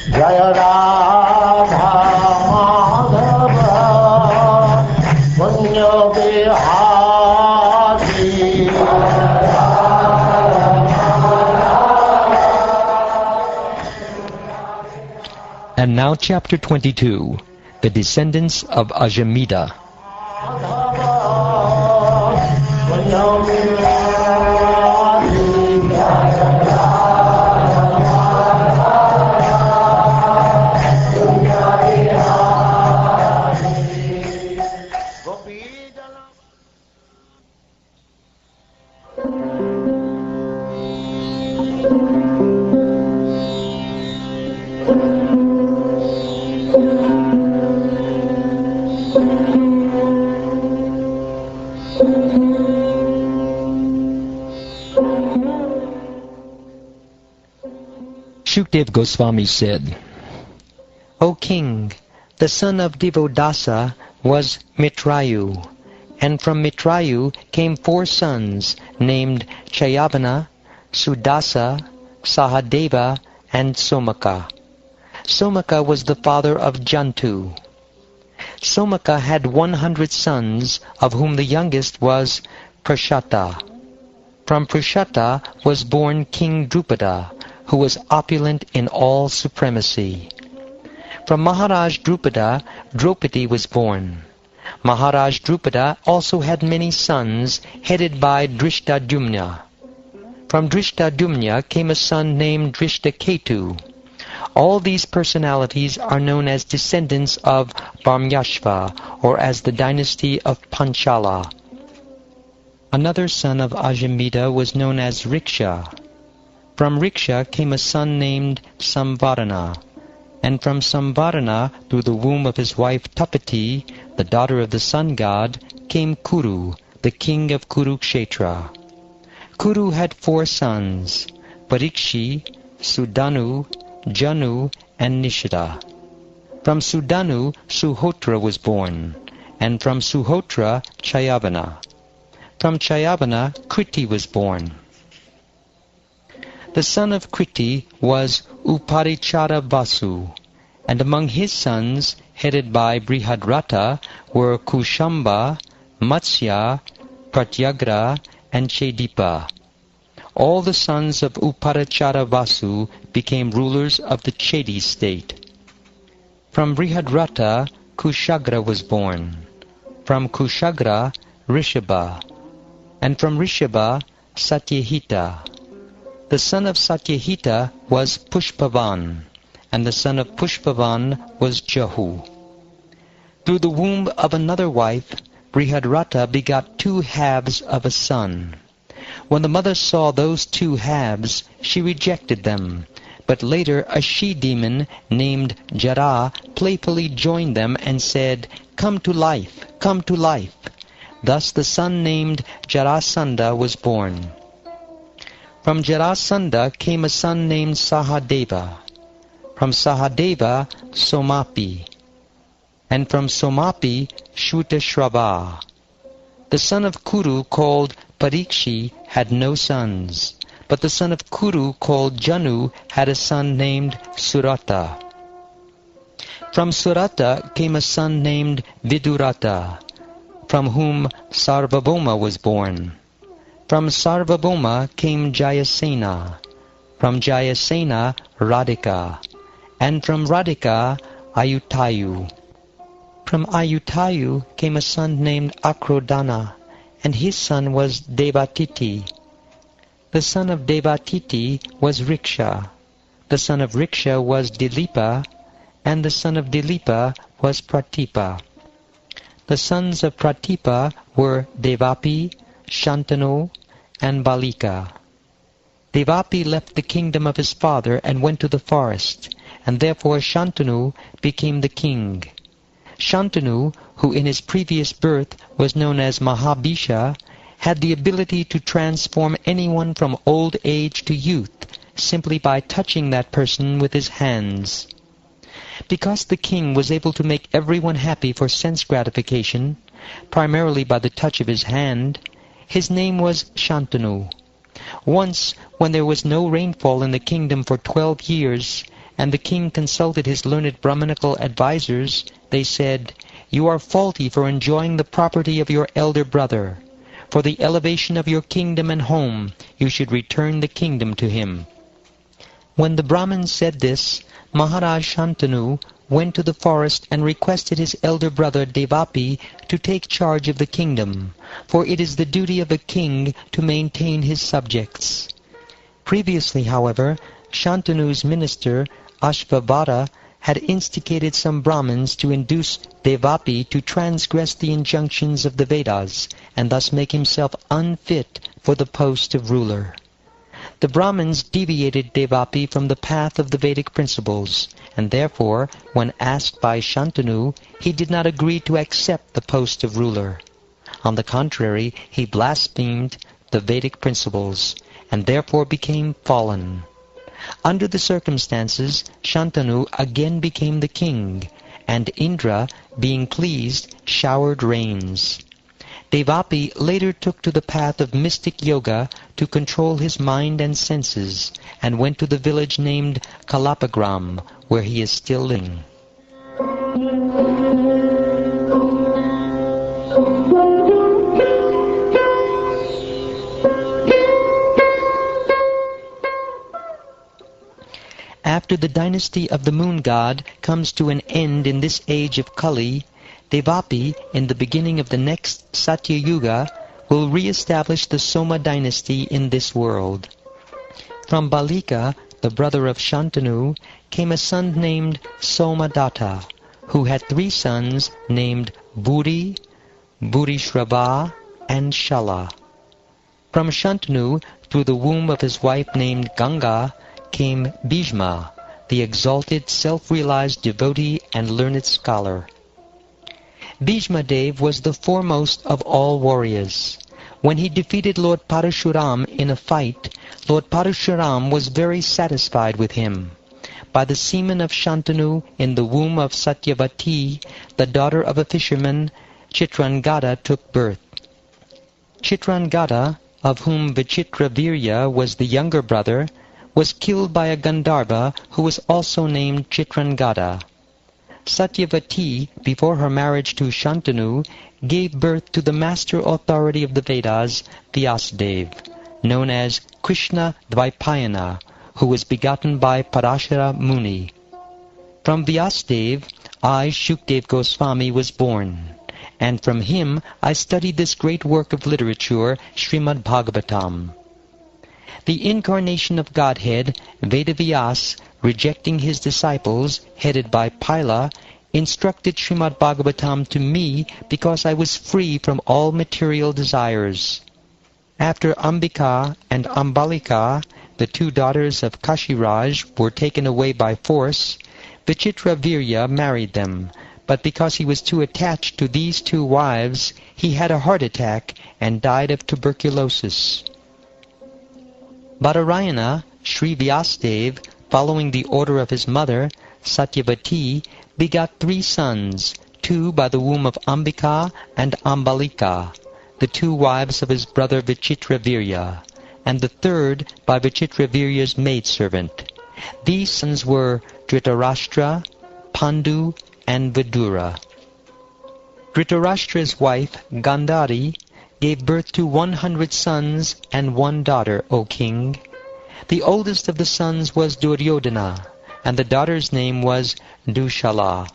Jaya Radha Madhava Punya Bihari. And now chapter 22, the descendants of Ajamidha. Shukdev Goswami said, O king, the son of Divodasa was Mitrayu, and from Mitrayu came 4 sons named Chayavana, Sudasa, Sahadeva, and Somaka. Somaka was the father of Jantu. Somaka had 100 sons, of whom the youngest was Prashata. From Prashata was born King Drupada, who was opulent in all supremacy. From Maharaj Drupada, Draupadi was born. Maharaj Drupada also had many sons, headed by Drishtadyumna. From Drishtadyumna came a son named Drishtaketu. All these personalities are known as descendants of Varmyashva, or as the dynasty of Panchala. Another son of Ajamidha was known as Riksha. From Riksha came a son named Samvarana, and from Samvarana, through the womb of his wife Tapati, the daughter of the sun god, came Kuru, the king of Kurukshetra. Kuru had 4 sons, Parikshi, Sudanu, Janu, and Nishida. From Sudanu, Suhotra was born, and from Suhotra, Chayavana. From Chayavana, Kriti was born. The son of Kriti was Uparichara Vasu, and among his sons, headed by Brihadrata, were Kushamba, Matsya, Pratyagra, and Chedipa. All the sons of Uparichara Vasu became rulers of the Chedi state. From Brihadrata, Kushagra was born. From Kushagra, Rishabha. And from Rishabha, Satyahita. The son of Satyahita was Pushpavan, and the son of Pushpavan was Jahu. Through the womb of another wife, Brihadrata begot 2 halves of a son. When the mother saw those 2 halves, she rejected them, but later a she-demon named Jara playfully joined them and said, "Come to life, come to life." Thus the son named Jarasandha was born. From Jarasandha came a son named Sahadeva. From Sahadeva, Somapi. And from Somapi, Shrutashrava. The son of Kuru called Parikshi had no sons, but the son of Kuru called Janu had a son named Surata. From Surata came a son named Vidurata, from whom Sarvabhauma was born. From Sarvabhauma came Jayasena, from Jayasena Radhika, and from Radhika Ayutayu. From Ayutayu came a son named Akrodana, and his son was Devatiti. The son of Devatiti was Riksha. The son of Riksha was Dilipa, and the son of Dilipa was Pratipa. The sons of Pratipa were Devapi, Shantanu, and Balika. Devapi left the kingdom of his father and went to the forest, and therefore Shantanu became the king. Shantanu, who in his previous birth was known as Mahabhisha, had the ability to transform anyone from old age to youth simply by touching that person with his hands. Because the king was able to make everyone happy for sense gratification, primarily by the touch of his hand, his name was Shantanu. Once, when there was no rainfall in the kingdom for 12 years, and the king consulted his learned Brahmanical advisers, they said, "You are faulty for enjoying the property of your elder brother. For the elevation of your kingdom and home, you should return the kingdom to him." When the Brahmins said this, Maharaj Shantanu went to the forest and requested his elder brother Devapi to take charge of the kingdom, for it is the duty of a king to maintain his subjects. Previously, however, Shantanu's minister, Ashvabhara, had instigated some Brahmins to induce Devapi to transgress the injunctions of the Vedas, and thus make himself unfit for the post of ruler. The Brahmins deviated Devapi from the path of the Vedic principles, and therefore, when asked by Shantanu, he did not agree to accept the post of ruler. On the contrary, he blasphemed the Vedic principles, and therefore became fallen. Under the circumstances, Shantanu again became the king, and Indra, being pleased, showered rains. Devapi later took to the path of mystic yoga to control his mind and senses, and went to the village named Kalapagram, where he is still living. After the dynasty of the moon god comes to an end in this age of Kali, Devapi, in the beginning of the next Satya Yuga, will re-establish the Soma dynasty in this world. From Balika, the brother of Shantanu, came a son named Somadatta, who had 3 sons named Buri, Burishravha, and Shala. From Shantanu, through the womb of his wife named Ganga, came Bhishma, the exalted, self-realized devotee and learned scholar. Bhishma Dev was the foremost of all warriors. When he defeated Lord Parashuram in a fight, Lord Parashuram was very satisfied with him. By the semen of Shantanu in the womb of Satyavati, the daughter of a fisherman, Chitrangada took birth. Chitrangada, of whom Vichitravirya was the younger brother, was killed by a Gandharva who was also named Chitrangada. Satyavati, before her marriage to Shantanu, gave birth to the master authority of the Vedas, Vyasadeva, known as Krishna Dvaipayana, who was begotten by Parashara Muni. From Vyasadeva, I, Shukdev Goswami, was born, and from him I studied this great work of literature, Srimad Bhagavatam. The incarnation of Godhead, Vedavyas, rejecting his disciples, headed by Pila, instructed Srimad Bhagavatam to me because I was free from all material desires. After Ambika and Ambalika, the 2 daughters of Kashiraj, were taken away by force, Vichitravirya married them, but because he was too attached to these 2 wives, he had a heart attack and died of tuberculosis. Badarayana, Sri Vyasadeva, following the order of his mother, Satyavati, begot 3 sons, 2 by the womb of Ambika and Ambalika, the 2 wives of his brother Vichitravirya, and the 3rd by Vichitravirya's maidservant. These sons were Dhritarashtra, Pandu, and Vidura. Dhritarashtra's wife, Gandhari, gave birth to 100 sons and 1 daughter, O king. The oldest of the sons was Duryodhana, and the daughter's name was Dushala.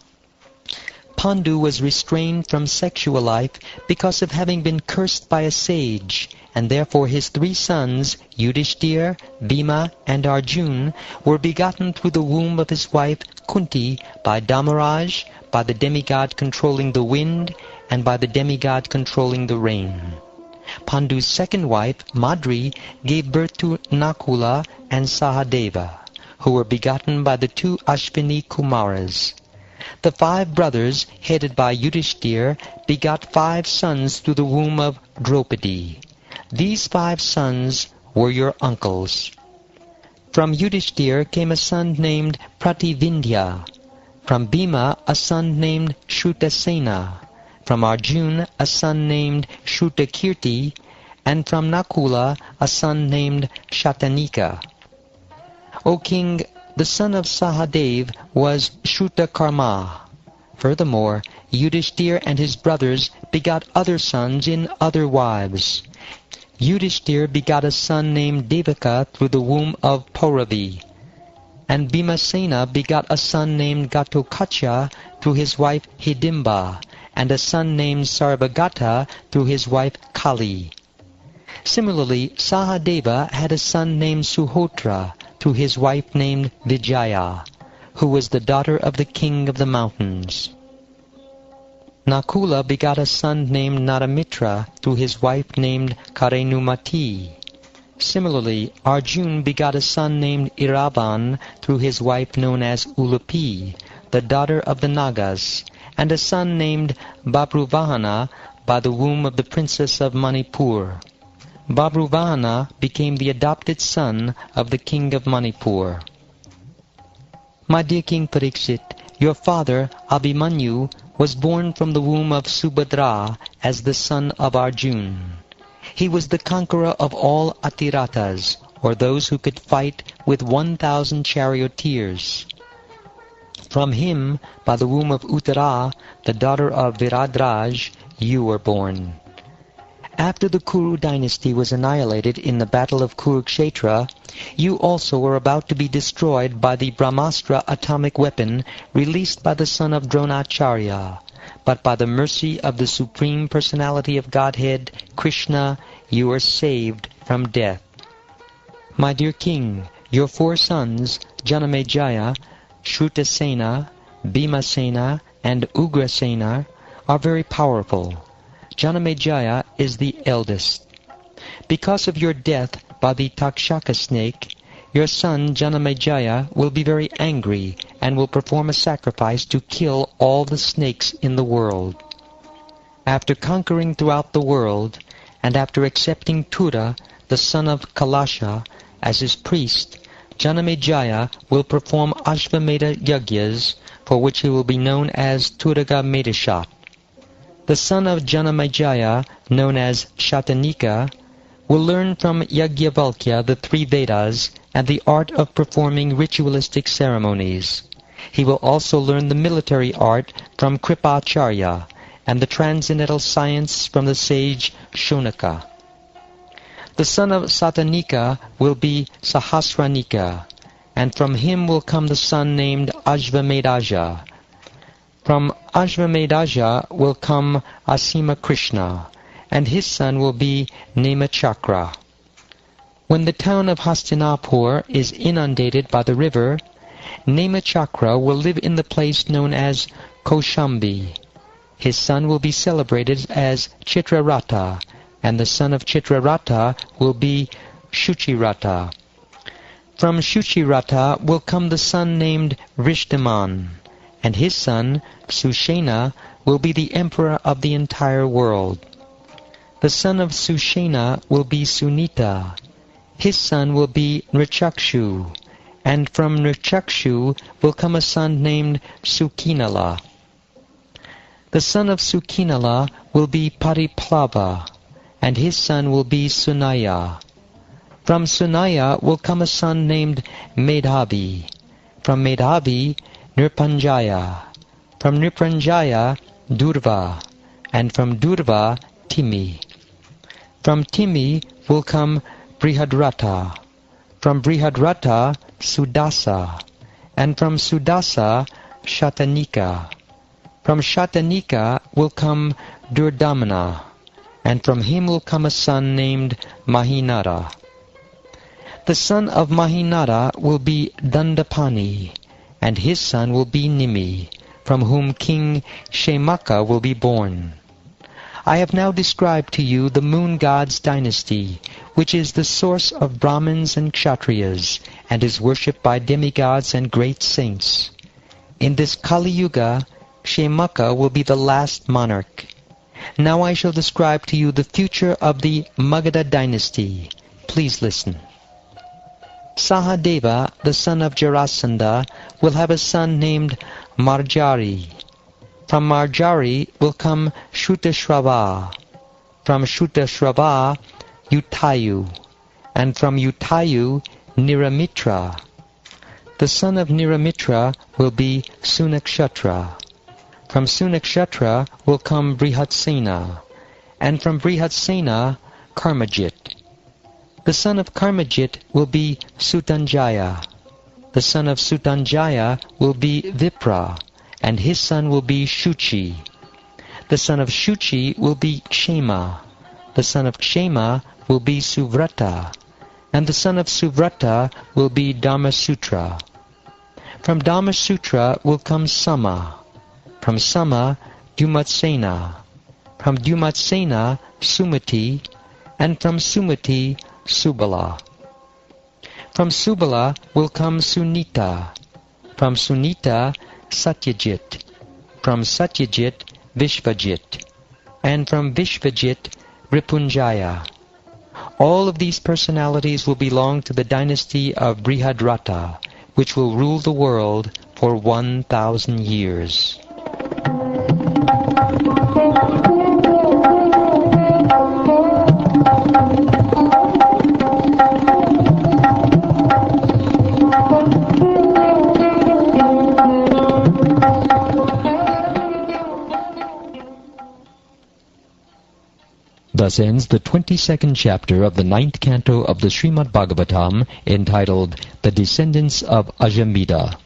Pandu was restrained from sexual life because of having been cursed by a sage, and therefore his 3 sons, Yudhishthir, Bhima, and Arjun, were begotten through the womb of his wife Kunti by Dharmaraj, by the demigod controlling the wind, and by the demigod controlling the rain. Pandu's 2nd wife, Madri, gave birth to Nakula and Sahadeva, who were begotten by the 2 Ashvini Kumaras. The 5 brothers, headed by Yudhishthir, begot 5 sons through the womb of Draupadi. These 5 sons were your uncles. From Yudhishthir came a son named Prativindya. From Bhima, a son named Shrutasena. From Arjun, a son named Shrutakirti, and from Nakula, a son named Shatanika. O king, The son of Sahadev was Shruta-karma. Furthermore, Yudhishthir and his brothers begot other sons in other wives. Yudhishthir begot a son named Devaka through the womb of Pauravi. And Bhimasena begot a son named Gatotkacha through his wife Hidimba, and a son named Sarvagata through his wife Kali. Similarly, Sahadeva had a son named Suhotra through his wife named Vijaya, who was the daughter of the king of the mountains. Nakula begot a son named Naramitra through his wife named Karenumati. Similarly, Arjun begot a son named Iravan through his wife known as Ulupi, the daughter of the Nagas, and a son named Babruvahana by the womb of the princess of Manipur. Babruvahana became the adopted son of the king of Manipur. My dear King Parikshit, your father, Abhimanyu, was born from the womb of Subhadra as the son of Arjun. He was the conqueror of all Atiratas, or those who could fight with 1,000 charioteers. From him, by the womb of Uttara, the daughter of Viradraj, you were born. After the Kuru dynasty was annihilated in the battle of Kurukshetra, you also were about to be destroyed by the Brahmastra atomic weapon released by the son of Dronacharya. But by the mercy of the Supreme Personality of Godhead, Krishna, you are saved from death. My dear King, your 4 sons, Janamejaya, Shrutasena, Bhimasena, and Ugrasena, are very powerful. Janamejaya is the eldest. Because of your death by the Takshaka snake, your son Janamejaya will be very angry and will perform a sacrifice to kill all the snakes in the world. After conquering throughout the world, and after accepting Tura, the son of Kalasha, as his priest, Janamejaya will perform Ashvamedha Yagyas, for which he will be known as Turaga Medashat. The son of Janamejaya, known as Shatanika, will learn from Yajnavalkya the 3 Vedas and the art of performing ritualistic ceremonies. He will also learn the military art from Kripacharya and the transcendental science from the sage Shonaka. The son of Satanika will be Sahasranika, and from him will come the son named Ashvamedaja. From Ashvamedaja will come Asima Krishna, and his son will be Nemachakra. When the town of Hastinapur is inundated by the river, Nemachakra will live in the place known as Koshambi. His son will be celebrated as Chitraratha, and the son of Chitraratha will be Shuchiratha. From Shuchiratha will come the son named Rishtaman, and his son, Sushena, will be the emperor of the entire world. The son of Sushena will be Sunita. His son will be Nrichakshu, and from Nrichakshu will come a son named Sukinala. The son of Sukinala will be Pariplava, and his son will be Sunaya. From Sunaya will come a son named Medhavi. From Medhavi, Nirpanjaya. From Nirpanjaya, Durva. And from Durva, Timi. From Timi will come Brihadrata. From Brihadrata, Sudasa. And from Sudasa, Shatanika. From Shatanika will come Durdamana. And from him will come a son named Mahinara. The son of Mahinara will be Dandapani, and his son will be Nimi, from whom King Shemaka will be born. I have now described to you the moon god's dynasty, which is the source of Brahmins and Kshatriyas, and is worshipped by demigods and great saints. In this Kali Yuga, Shemaka will be the last monarch. Now I shall describe to you the future of the Magadha dynasty. Please listen. Sahadeva, the son of Jarasandha, will have a son named Marjari. From Marjari will come Shrutashrava. From Shrutashrava, Utayu. And from Utayu, Niramitra. The son of Niramitra will be Sunakshatra. From Sunakshatra will come Brihatsena, and from Brihatsena, Karmajit. The son of Karmajit will be Sutanjaya. The son of Sutanjaya will be Vipra, and his son will be Shuchi. The son of Shuchi will be Kshema. The son of Kshema will be Suvrata, and the son of Suvrata will be Dharmasutra. From Dharmasutra will come Sama. From Sama, Dumatsena. From Dumatsena, Sumati, and from Sumati, Subala. From Subala will come Sunita. From Sunita, Satyajit. From Satyajit, Vishvajit. And from Vishvajit, Ripunjaya. All of these personalities will belong to the dynasty of Brihadrata, which will rule the world for 1,000 years. Thus ends the 22nd chapter of the 9th canto of the Srimad Bhagavatam, entitled The Descendants of Ajamidha.